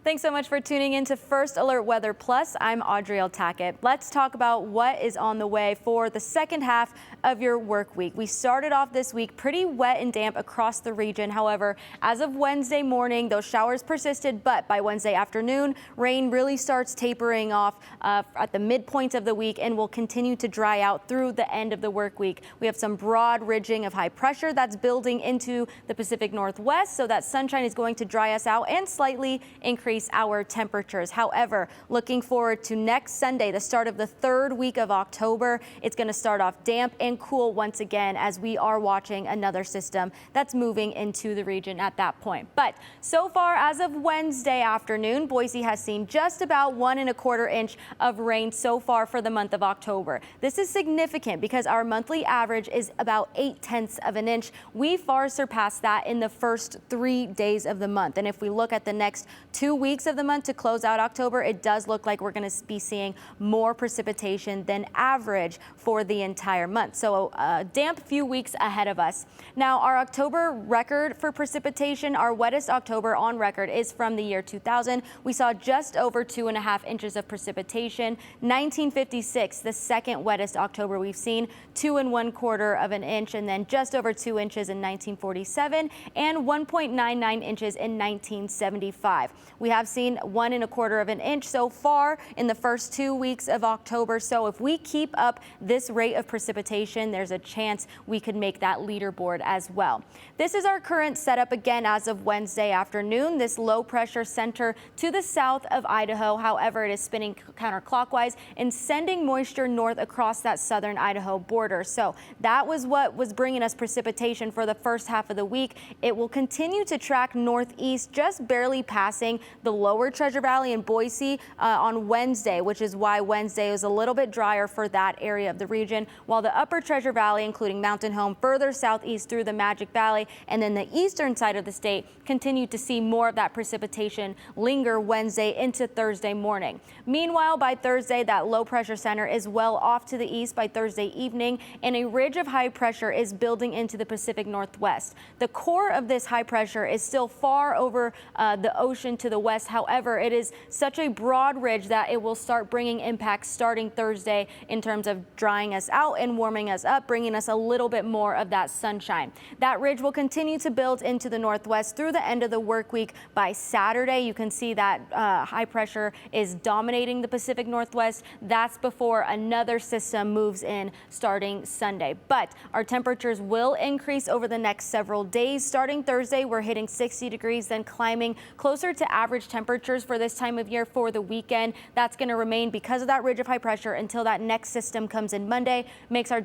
Thanks so much for tuning in to First Alert Weather Plus. I'm Audrielle Tackett. Let's talk about what is on the way for the second half of your work week. We started off this week pretty wet and damp across the region. However, as of Wednesday morning, those showers persisted, but by Wednesday afternoon, rain really starts tapering off at the midpoint of the week and will continue to dry out through the end of the work week. We have some broad ridging of high pressure that's building into the Pacific Northwest, so that sunshine is going to dry us out and slightly increase our temperatures. However, looking forward to next Sunday, the start of the third week of October, it's going to start off damp and cool once again as we are watching another system that's moving into the region at that point. But so far, as of Wednesday afternoon, Boise has seen just about 1¼ inch of rain so far for the month of October. This is significant because our monthly average is about 0.8 of an inch. We far surpassed that in the first 3 days of the month. And if we look at the next 2 weeks of the month to close out October, it does look like we're going to be seeing more precipitation than average for the entire month. So a damp few weeks ahead of us. Now, our October record for precipitation, our wettest October on record, is from the year 2000. We saw just over 2½ inches of precipitation. 1956, the second wettest October we've seen, 2¼ of an inch, and then just over 2 inches in 1947 and 1.99 inches in 1975. We have seen 1¼ of an inch so far in the first 2 weeks of October. So if we keep up this rate of precipitation, there's a chance we could make that leaderboard as well. This is our current setup again as of Wednesday afternoon. This low pressure center to the south of Idaho. However, it is spinning counterclockwise and sending moisture north across that southern Idaho border. So that was what was bringing us precipitation for the first half of the week. It will continue to track northeast, just barely passing the lower Treasure Valley and Boise on Wednesday, which is why Wednesday is a little bit drier for that area of the region, while the upper Treasure Valley, including Mountain Home, further southeast through the Magic Valley, and then the eastern side of the state continue to see more of that precipitation linger Wednesday into Thursday morning. Meanwhile, by Thursday, that low pressure center is well off to the east by Thursday evening, and a ridge of high pressure is building into the Pacific Northwest. The core of this high pressure is still far over the ocean to the west. However, it is such a broad ridge that it will start bringing impacts starting Thursday in terms of drying us out and warming us up, bringing us a little bit more of that sunshine. That ridge will continue to build into the northwest through the end of the work week. By Saturday, you can see that high pressure is dominating the Pacific Northwest. That's before another system moves in starting Sunday. But our temperatures will increase over the next several days. Starting Thursday, we're hitting 60 degrees, then climbing closer to average temperatures for this time of year for the weekend. That's going to remain because of that ridge of high pressure until that next system comes in Monday, makes our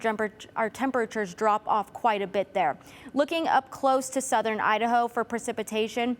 temperatures drop off quite a bit there. Looking up close to southern Idaho for precipitation,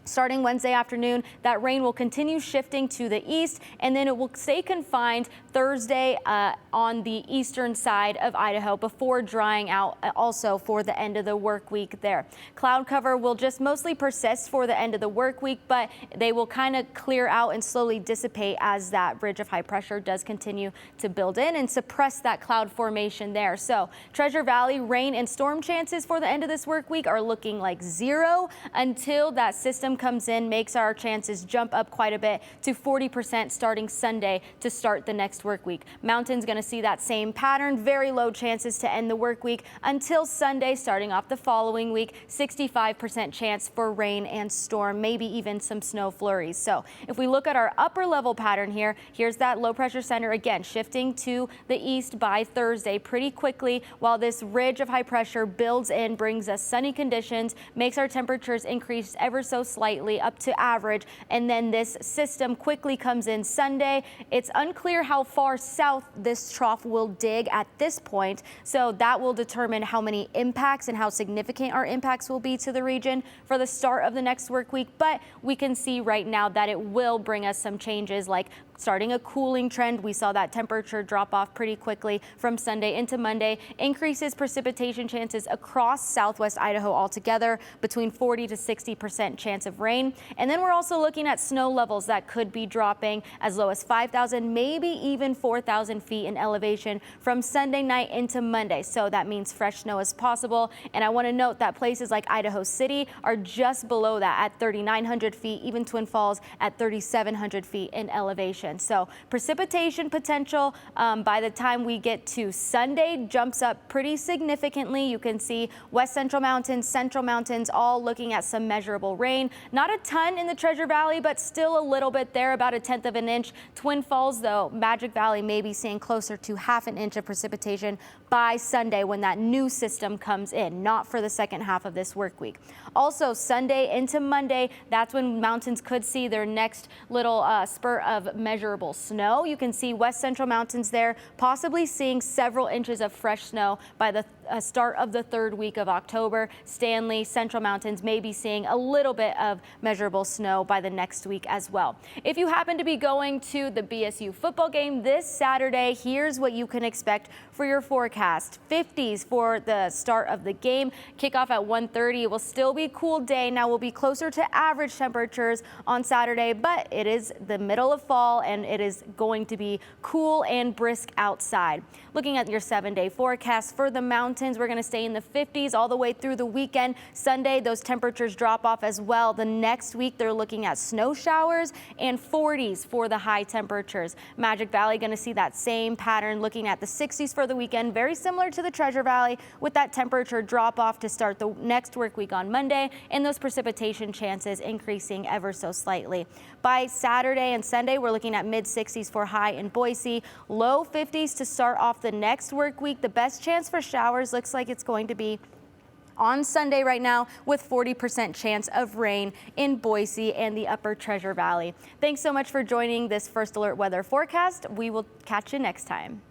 starting Wednesday afternoon, that rain will continue shifting to the east, and then it will stay confined Thursday on the eastern side of Idaho before drying out also for the end of the work week there. Cloud cover will just mostly persist for the end of the work week, but they will kind of clear out and slowly dissipate as that ridge of high pressure does continue to build in and suppress that cloud formation there. So Treasure Valley rain and storm chances for the end of this work week are looking like 0 until that system comes in, makes our chances jump up quite a bit to 40% starting Sunday to start the next work week. Mountain's going to see that same pattern, very low chances to end the work week until Sunday. Starting off the following week, 65% chance for rain and storm, maybe even some snow flurries. So if we look at our upper level pattern here, here's that low pressure center again shifting to the east by Thursday pretty quickly, while this ridge of high pressure builds in, brings us sunny conditions, makes our temperatures increase ever so slightly up to average, and then this system quickly comes in Sunday. It's unclear how far south this trough will dig at this point, so that will determine how many impacts and how significant our impacts will be to the region for the start of the next work week. But we can see right now that it will bring us some changes like starting a cooling trend. We saw that temperature drop off pretty quickly from Sunday into Monday. Increases precipitation chances across southwest Idaho altogether, between 40 to 60% chance of rain. And then we're also looking at snow levels that could be dropping as low as 5,000, maybe even 4,000 feet in elevation from Sunday night into Monday. So that means fresh snow is possible. And I want to note that places like Idaho City are just below that at 3,900 feet, even Twin Falls at 3,700 feet in elevation. So precipitation potential by the time we get to Sunday jumps up pretty significantly. You can see west central mountains, central mountains, all looking at some measurable rain. Not a ton in the Treasure Valley, but still a little bit there, about 1/10 of an inch. Twin Falls, though, Magic Valley may be seeing closer to 1/2 inch of precipitation by Sunday when that new system comes in, not for the second half of this work week. Also, Sunday into Monday, that's when mountains could see their next little spurt of measurable snow. You can see west central mountains there, possibly seeing several inches of fresh snow by the start of the 3rd week of October. Stanley, central mountains may be seeing a little bit of measurable snow by the next week as well. If you happen to be going to the BSU football game this Saturday, here's what you can expect for your forecast. 50s for the start of the game. Kickoff at 1:30. It will still be a cool day. Now we'll be closer to average temperatures on Saturday, but it is the middle of fall and it is going to be cool and brisk outside. Looking at your 7-day forecast for the mountains, we're going to stay in the 50s all the way through the weekend. Sunday, those temperatures drop off as well. The next week, they're looking at snow showers and 40s for the high temperatures. Magic Valley going to see that same pattern, looking at the 60s for the weekend, very similar to the Treasure Valley, with that temperature drop off to start the next work week on Monday, and those precipitation chances increasing ever so slightly. By Saturday and Sunday, we're looking at mid-60s for high in Boise, low 50s to start off the next work week. The best chance for showers looks like it's going to be on Sunday right now, with 40% chance of rain in Boise and the upper Treasure Valley. Thanks so much for joining this First Alert weather forecast. We will catch you next time.